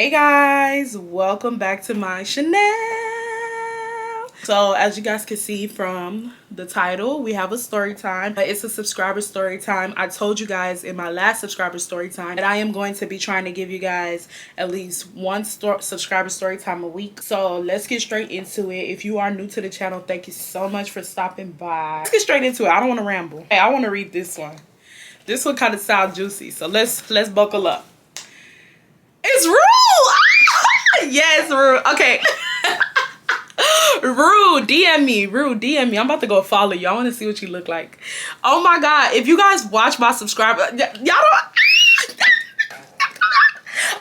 Hey guys, welcome back to my channel. So as you guys can see from the title, we have a story time. It's a subscriber story time. I told you guys in my last subscriber story time that I am going to be trying to give you guys at least one subscriber story time a week. So let's get straight into it. If you are new to the channel, thank you so much for stopping by. Let's get straight into it. I don't want to ramble. Hey, I want to read this one. This one kind of sounds juicy, so let's buckle up. It's Rue! Yes, Rue. Okay. Rue, DM me. Rue, DM me. I'm about to go follow you. I want to see what you look like. Oh my god. If you guys watch my subscriber, y'all don't...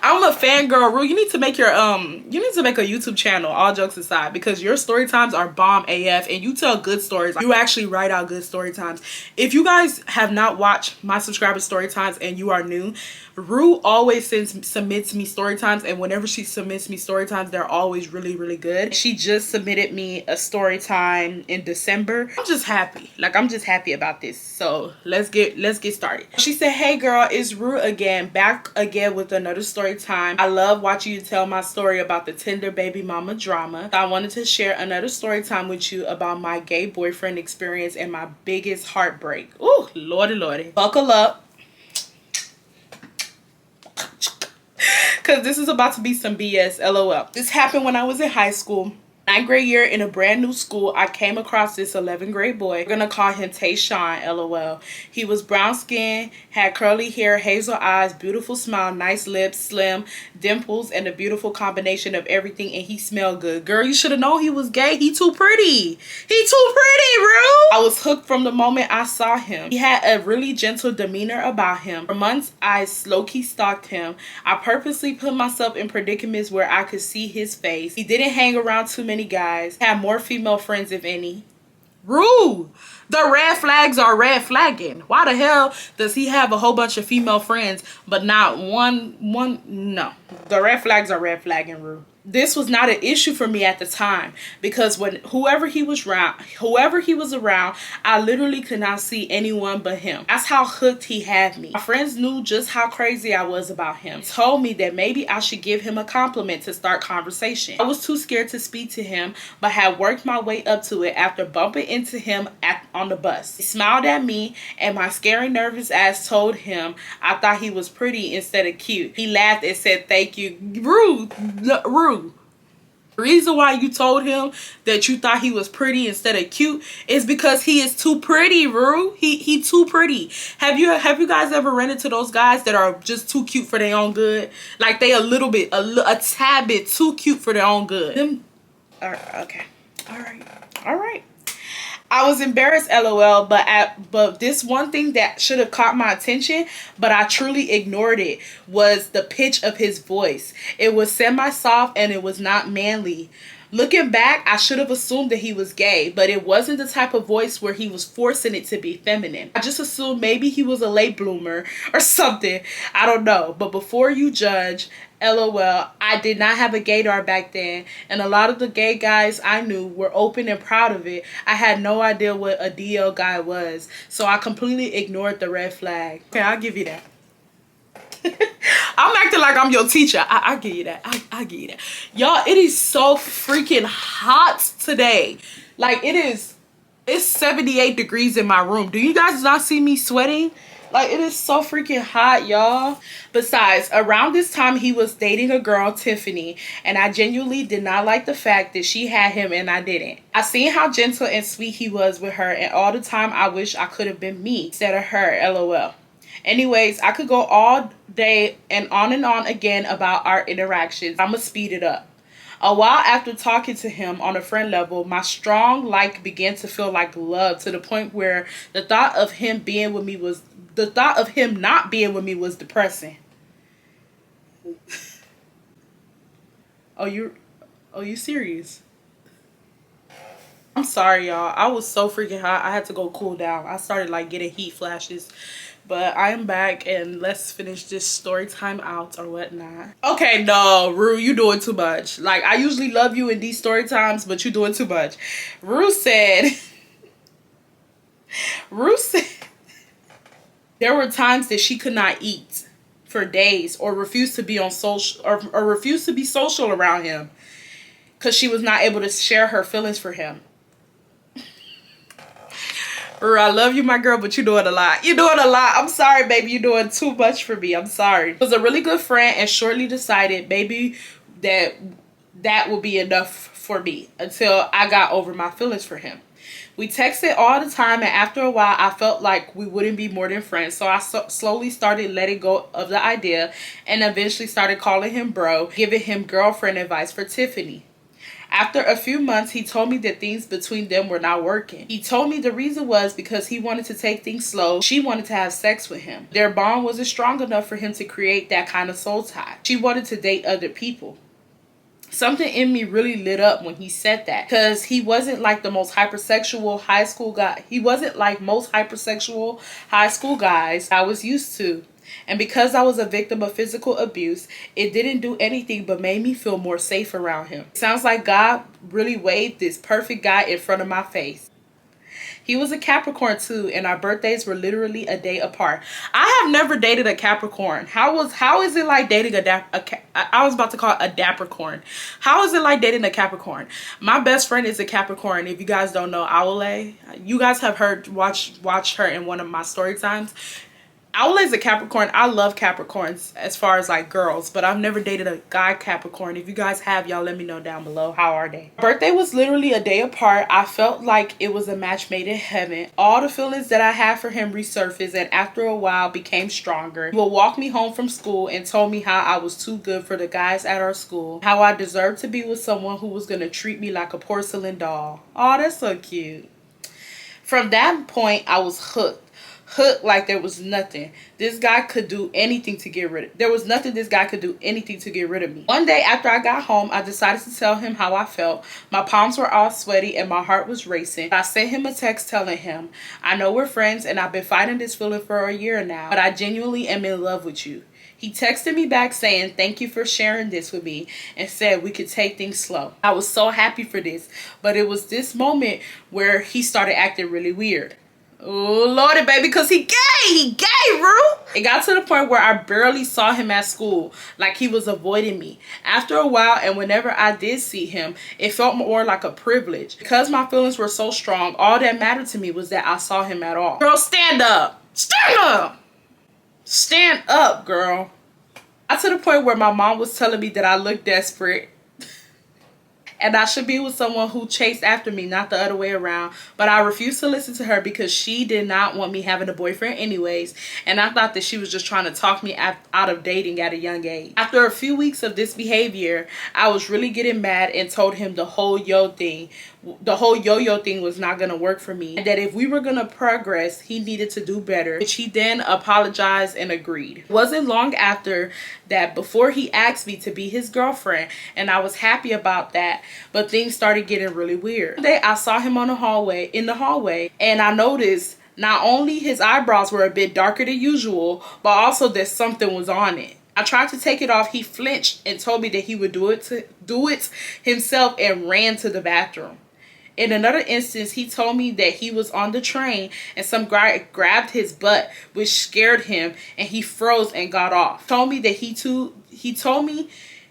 I'm a fangirl, Rue. You need to make your you need to make a YouTube channel, all jokes aside, because your story times are bomb AF and you tell good stories. You actually write out good story times. If you guys have not watched my subscriber story times and you are new, Rue always submits me story times, and whenever she submits me story times, they're always really good. She just submitted me a story time in December. I'm just happy. Like, I'm just happy about this. So let's get started. She said, "Hey girl, it's Rue again, back again with another story time. I love watching you tell my story about the Tinder baby mama drama. I wanted to share another story time with you about my gay boyfriend experience and my biggest heartbreak." Ooh, lordy. Buckle up, because this is about to be some BS, LOL. This happened when I was in high school. 9th grade year in a brand new school, I came across this 11th grade boy. We're gonna call him Tayshawn, LOL. He was brown skin, had curly hair, hazel eyes, beautiful smile, nice lips, slim, dimples, and a beautiful combination of everything, and he smelled good. Girl, you should have known he was gay. He too pretty. He too pretty, Rue. I was hooked from the moment I saw him. He had a really gentle demeanor about him. For months, I low-key stalked him. I purposely put myself in predicaments where I could see his face. He didn't hang around too many guys, had more female friends if any. Rue, the red flags are red flagging. Why the hell does he have a whole bunch of female friends but not one? No, the red flags are red flagging, Rue. This was not an issue for me at the time, because when whoever he was around, I literally could not see anyone but him. That's how hooked he had me. My friends knew just how crazy I was about him. They told me that maybe I should give him a compliment to start conversation. I was too scared to speak to him, but had worked my way up to it after bumping into him on the bus. He smiled at me, and my scary, nervous ass told him I thought he was pretty instead of cute. He laughed and said, "Thank you." Rue. The reason why you told him that you thought he was pretty instead of cute is because he is too pretty, Rue. He too pretty. Have you guys ever run into those guys that are just too cute for their own good? Like, they a tad bit too cute for their own good. Okay. All right. I was embarrassed, LOL, but this one thing that should have caught my attention, but I truly ignored it, was the pitch of his voice. It was semi-soft and it was not manly. Looking back, I should have assumed that he was gay, but it wasn't the type of voice where he was forcing it to be feminine. I just assumed maybe he was a late bloomer or something. I don't know. But before you judge, LOL, I did not have a gaydar back then, and a lot of the gay guys I knew were open and proud of it. I had no idea what a DL guy was, so I completely ignored the red flag. Okay, I'll give you that. I'm acting like I'm your teacher. I give you that. I give you that. Y'all, it is so freaking hot today. Like, it's 78 degrees in my room. Do you guys not see me sweating? Like, it is so freaking hot, y'all. Besides, around this time, he was dating a girl, Tiffany, and I genuinely did not like the fact that she had him and I didn't. I seen how gentle and sweet he was with her, and all the time I wish I could have been me instead of her, LOL. Anyways, I could go all day and on again about our interactions. I'ma speed it up. A while after talking to him on a friend level, my strong like began to feel like love, to the point where the thought of him not being with me was depressing. Oh, you serious? I'm sorry, y'all. I was so freaking hot. I had to go cool down. I started like getting heat flashes. But I am back, and let's finish this story time out or whatnot. Okay, no, Rue, you doing too much. Like, I usually love you in these story times, but you doing too much. Rue said there were times that she could not eat for days, or refused to be on social, or refused to be social around him because she was not able to share her feelings for him. I love you, my girl, but you're doing a lot. You're doing a lot. I'm sorry, baby. You're doing too much for me. I'm sorry. Was a really good friend and shortly decided maybe that would be enough for me until I got over my feelings for him. We texted all the time, and after a while, I felt like we wouldn't be more than friends. So I slowly started letting go of the idea and eventually started calling him bro, giving him girlfriend advice for Tiffany. After a few months, he told me that things between them were not working. He told me the reason was because he wanted to take things slow. She wanted to have sex with him. Their bond wasn't strong enough for him to create that kind of soul tie. She wanted to date other people. Something in me really lit up when he said that, because he wasn't like the most hypersexual high school guy. He wasn't like most hypersexual high school guys I was used to. And because I was a victim of physical abuse, it didn't do anything but made me feel more safe around him. It sounds like God really waved this perfect guy in front of my face. He was a Capricorn too, and our birthdays were literally a day apart. I have never dated a Capricorn. How is it like dating I was about to call it a Dapricorn. How is it like dating a Capricorn? My best friend is a Capricorn. If you guys don't know Aule, you guys have watched her in one of my story times. Aule is a Capricorn. I love Capricorns as far as like girls, but I've never dated a guy Capricorn. If you guys have, y'all let me know down below. How are they? Birthday was literally a day apart. I felt like it was a match made in heaven. All the feelings that I had for him resurfaced, and after a while became stronger. He would walk me home from school and told me how I was too good for the guys at our school, how I deserved to be with someone who was going to treat me like a porcelain doll. Oh, that's so cute. From that point, I was hooked like there was nothing this guy could do anything to get rid of. There was nothing this guy could do anything to get rid of me. One day after I got home, I decided to tell him how I felt. My palms were all sweaty and my heart was racing. I sent him a text telling him, I know we're friends and I've been fighting this feeling for a year now, but I genuinely am in love with you. He texted me back saying, thank you for sharing this with me, and said we could take things slow. I was so happy for this, but it was this moment where he started acting really weird. Oh, Lordy, baby, because he gay, Rue. It got to the point where I barely saw him at school, like he was avoiding me. After a while, and whenever I did see him, it felt more like a privilege. Because my feelings were so strong, all that mattered to me was that I saw him at all. Girl, stand up. Stand up. Stand up, girl. Got to the point where my mom was telling me that I looked desperate and I should be with someone who chased after me, not the other way around. But I refused to listen to her because she did not want me having a boyfriend anyways. And I thought that she was just trying to talk me out of dating at a young age. After a few weeks of this behavior, I was really getting mad and told him the whole yo-yo thing was not going to work for me. And that if we were going to progress, he needed to do better, which he then apologized and agreed. It wasn't long after that before he asked me to be his girlfriend, and I was happy about that. But things started getting really weird. One day I saw him in the hallway, and I noticed not only his eyebrows were a bit darker than usual, but also that something was on it. I tried to take it off. He flinched and told me that he would do it himself and ran to the bathroom. In another instance, he told me that he was on the train and some guy grabbed his butt, which scared him, and he froze and got off. He told me that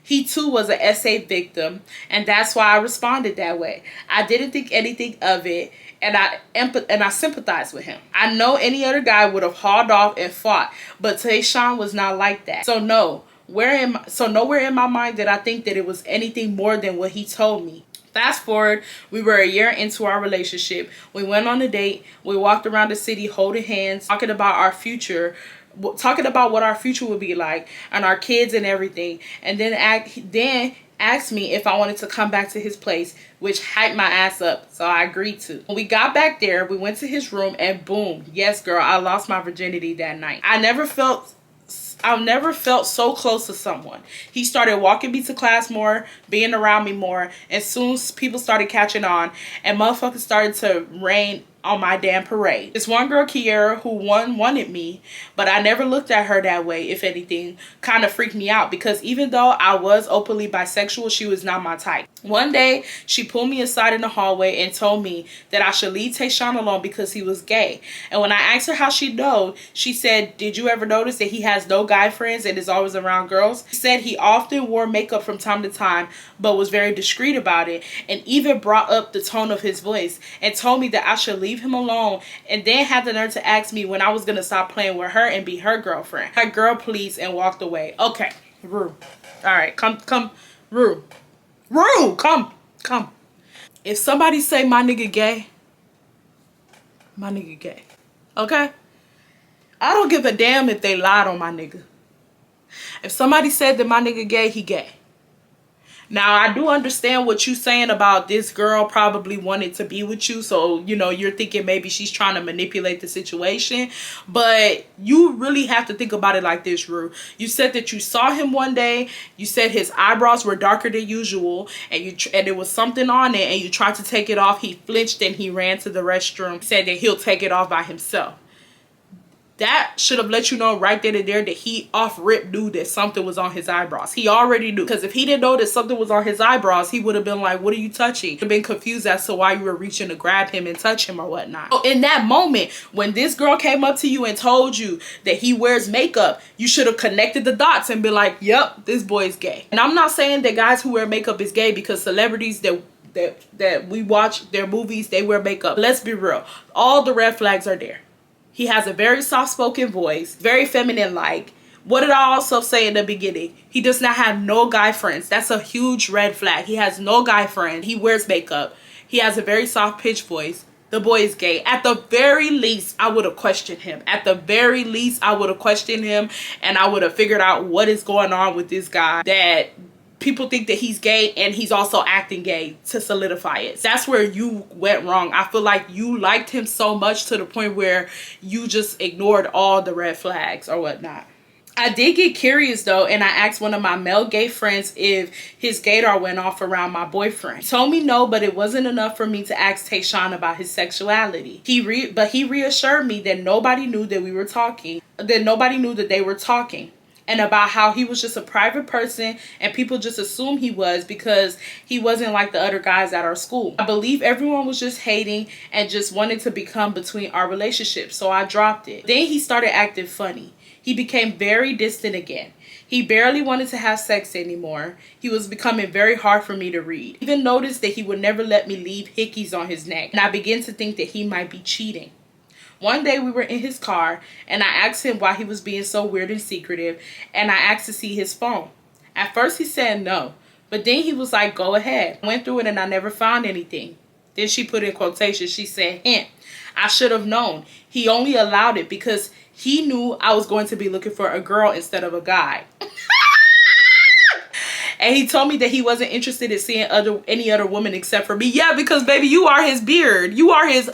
he too was an SA victim, and that's why I responded that way. I didn't think anything of it, and I sympathized with him. I know any other guy would have hauled off and fought, but Tayshawn was not like that. So nowhere in my mind did I think that it was anything more than what he told me. Fast forward, we were a year into our relationship. We went on a date. We walked around the city holding hands, talking about our future, talking about what our future would be like and our kids and everything. And then asked me if I wanted to come back to his place, which hyped my ass up, so I agreed to. When we got back there, we went to his room, and boom, yes girl, I lost my virginity that night. I've never felt so close to someone. He started walking me to class more, being around me more, and soon people started catching on, and motherfuckers started to rain on my damn parade. This one girl, Kiera, who wanted me, but I never looked at her that way. If anything, kind of freaked me out, because even though I was openly bisexual, she was not my type. One day, she pulled me aside in the hallway and told me that I should leave Tayshawn alone because he was gay. And when I asked her how she know, she said, "Did you ever notice that he has no guy friends and is always around girls?" She said he often wore makeup from time to time, but was very discreet about it, and even brought up the tone of his voice and told me that I should leave him alone, and then had the nerve to ask me when I was gonna stop playing with her and be her girlfriend. Her girl, please, and walked away. Okay, Rue. All right, come, Rue. Rue, come. If somebody say my nigga gay, my nigga gay. Okay? I don't give a damn if they lied on my nigga. If somebody said that my nigga gay, he gay. Now, I do understand what you're saying about this girl probably wanted to be with you. So, you know, you're thinking maybe she's trying to manipulate the situation. But you really have to think about it like this, Rue. You said that you saw him one day. You said his eyebrows were darker than usual. And there was something on it. And you tried to take it off. He flinched and he ran to the restroom. Said that he'll take it off by himself. That should have let you know right then and there that he off rip knew that something was on his eyebrows. He already knew. Because if he didn't know that something was on his eyebrows, he would have been like, "What are you touching?" He'd have been confused as to why you were reaching to grab him and touch him or whatnot. So in that moment, when this girl came up to you and told you that he wears makeup, you should have connected the dots and been like, "Yep, this boy is gay." And I'm not saying that guys who wear makeup is gay, because celebrities that we watch their movies, they wear makeup. Let's be real. All the red flags are there. He has a very soft-spoken voice, very feminine-like. What did I also say in the beginning? He does not have no guy friends. That's a huge red flag. He has no guy friend. He wears makeup. He has a very soft-pitched voice. The boy is gay. At the very least, I would have questioned him. At the very least, I would have questioned him, and I would have figured out what is going on with this guy, that people think that he's gay and he's also acting gay to solidify it. That's where you went wrong. I feel like you liked him so much to the point where you just ignored all the red flags or whatnot. I did get curious though, and I asked one of my male gay friends if his gaydar went off around my boyfriend. He told me no, but it wasn't enough for me to ask Tayshawn about his sexuality. He reassured me that nobody knew that we were talking, that nobody knew that they were talking. And about how he was just a private person and people just assumed he was because he wasn't like the other guys at our school. I believe everyone was just hating and just wanted to become between our relationship, so I dropped it. Then he started acting funny. He became very distant again. He barely wanted to have sex anymore. He was becoming very hard for me to read. I even noticed that he would never let me leave hickeys on his neck, and I began to think that he might be cheating. One day we were in his car and I asked him why he was being so weird and secretive, and I asked to see his phone. At first he said no, but then he was like, "Go ahead." I went through it and I never found anything. Then she put in quotations, she said, "Hint, I should have known. He only allowed it because he knew I was going to be looking for a girl instead of a guy." And he told me that he wasn't interested in seeing any other woman except for me. Yeah, because baby, you are his beard. You are his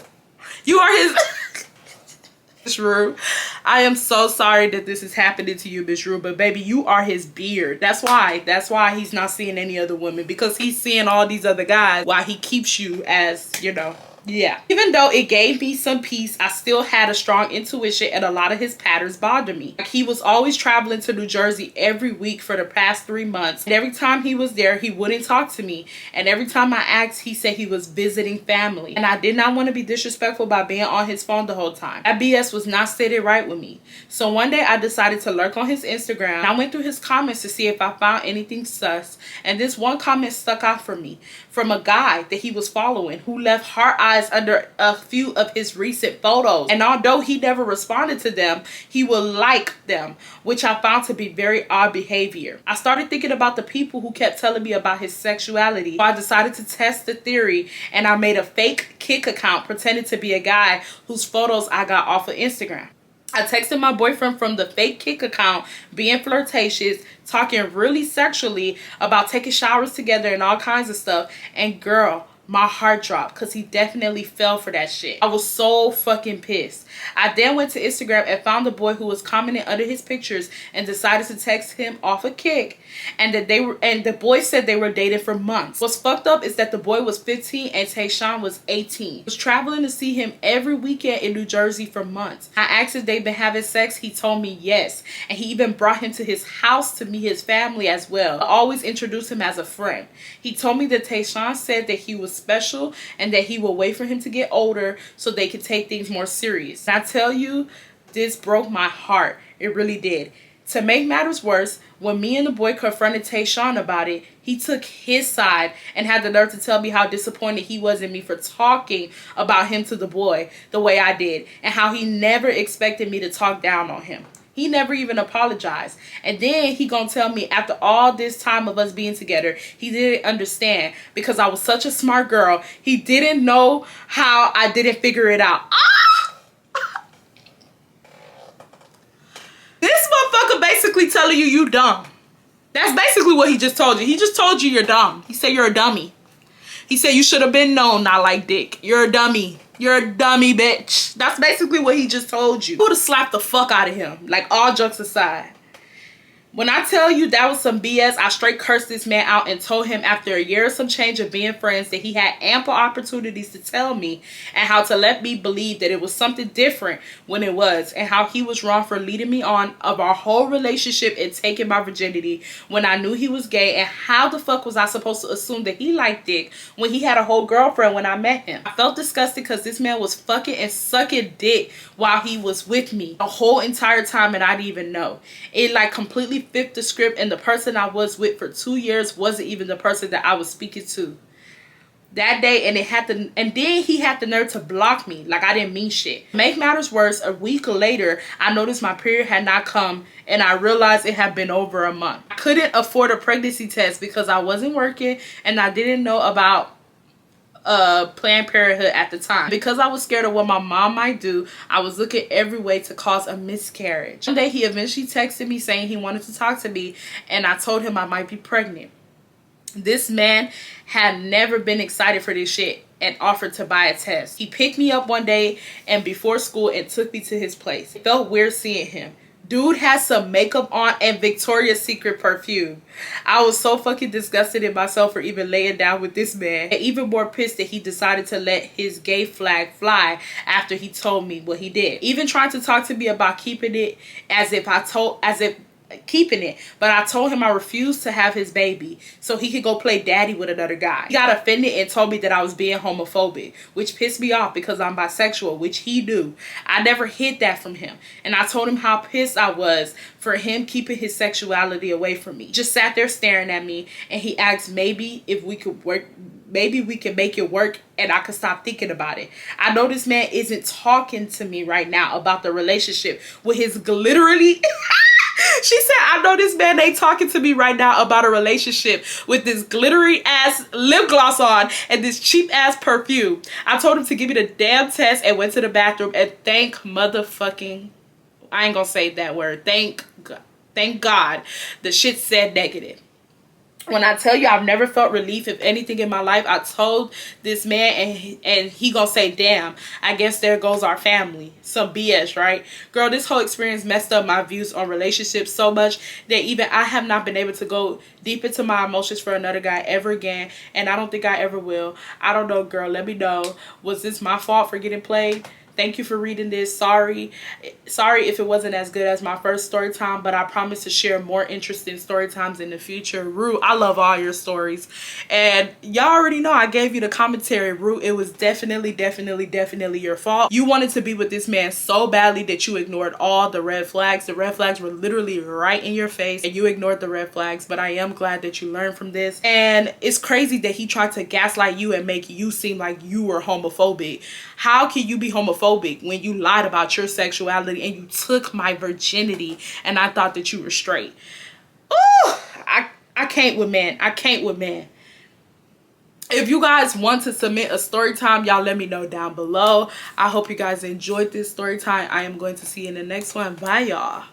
Miss Rue, I am so sorry that this is happening to you, Miss Rue, but baby, you are his beard. That's why he's not seeing any other women, because he's seeing all these other guys while he keeps you as, you know. Yeah. Even though it gave me some peace, I still had a strong intuition and a lot of his patterns bothered me. Like, he was always traveling to New Jersey every week for the past 3 months. And every time he was there, he wouldn't talk to me. And every time I asked, he said he was visiting family. And I did not want to be disrespectful by being on his phone the whole time. That BS was not sitting right with me. So one day I decided to lurk on his Instagram. I went through his comments to see if I found anything sus. And this one comment stuck out for me from a guy that he was following who left heart eyes under a few of his recent photos, and although he never responded to them, he will like them, which I found to be very odd behavior. I started thinking about the people who kept telling me about his sexuality, so I decided to test the theory, and I made a fake Kik account pretending to be a guy whose photos I got off of Instagram. I texted my boyfriend from the fake Kik account, being flirtatious, talking really sexually about taking showers together and all kinds of stuff. And girl, My heart dropped because he definitely fell for that shit. I was so fucking pissed. I then went to Instagram and found the boy who was commenting under his pictures and decided to text him off a kick. And the boy said they were dating for months. What's fucked up is that the boy was 15 and Tayshawn was 18. I was traveling to see him every weekend in New Jersey for months. I asked if they've been having sex. He told me yes. And he even brought him to his house to meet his family as well. I always introduced him as a friend. He told me that Tayshawn said that he was special and that he will wait for him to get older so they could take things more serious. And I tell you, this broke my heart. It really did. To make matters worse, when me and the boy confronted Tayshawn about it, he took his side and had the nerve to tell me how disappointed he was in me for talking about him to the boy the way I did, and how he never expected me to talk down on him. He never even apologized. And then he gonna tell me after all this time of us being together, he didn't understand because I was such a smart girl. He didn't know how I didn't figure it out. This motherfucker basically telling you dumb. That's basically what he just told you. He just told you you're dumb. He said you're a dummy. He said you should have been known not like dick. You're a dummy. You're a dummy, bitch. That's basically what he just told you. I would have slapped the fuck out of him. Like, all jokes aside. When I tell you that was some BS, I straight cursed this man out and told him after a year or some change of being friends that he had ample opportunities to tell me and how to let me believe that it was something different when it was, and how he was wrong for leading me on of our whole relationship and taking my virginity when I knew he was gay, and how the fuck was I supposed to assume that he liked dick when he had a whole girlfriend when I met him. I felt disgusted because this man was fucking and sucking dick while he was with me the whole entire time and I didn't even know. It like completely flipped the script, and the person I was with for 2 years wasn't even the person that I was speaking to that day, and then he had the nerve to block me like I didn't mean shit. Make matters worse, a week later I noticed my period had not come and I realized it had been over a month. I couldn't afford a pregnancy test because I wasn't working and I didn't know about Planned Parenthood at the time. Because I was scared of what my mom might do, I was looking every way to cause a miscarriage. One day he eventually texted me saying he wanted to talk to me, and I told him I might be pregnant. This man had never been excited for this shit and offered to buy a test. He picked me up one day and before school and took me to his place. It felt weird seeing him. Dude has some makeup on and Victoria's Secret perfume. I was so fucking disgusted in myself for even laying down with this man. And even more pissed that he decided to let his gay flag fly after he told me what he did. Even trying to talk to me about keeping it keeping it, but I told him I refused to have his baby so he could go play daddy with another guy. He got offended and told me that I was being homophobic, which pissed me off because I'm bisexual, which he knew. I never hid that from him, and I told him how pissed I was for him keeping his sexuality away from me. Just sat there staring at me, and he asked maybe if we could work, maybe we can make it work and I could stop thinking about it. I know this man isn't talking to me right now about the relationship with his glitterly she said, I know this man ain't talking to me right now about a relationship with this glittery ass lip gloss on and this cheap ass perfume. I told him to give me the damn test and went to the bathroom, and thank motherfucking, I ain't gonna say that word, thank God the shit said negative. When I tell you I've never felt relief if anything in my life, I told this man and he gonna say, damn, I guess there goes our family. Some BS, right? Girl, this whole experience messed up my views on relationships so much that even I have not been able to go deep into my emotions for another guy ever again, and I don't think I ever will. I don't know, girl. Let me know. Was this my fault for getting played? Thank you for reading this. Sorry if it wasn't as good as my first story time, but I promise to share more interesting story times in the future. Rue, I love all your stories. And y'all already know I gave you the commentary. Rue, it was definitely your fault. You wanted to be with this man so badly that you ignored all the red flags. The red flags were literally right in your face and you ignored the red flags, but I am glad that you learned from this. And it's crazy that he tried to gaslight you and make you seem like you were homophobic. How can you be homophobic when you lied about your sexuality and you took my virginity and I thought that you were straight? Ooh, I can't with men. I can't with men. If you guys want to submit a story time, y'all let me know down below. I hope you guys enjoyed this story time. I am going to see you in the next one. Bye, y'all.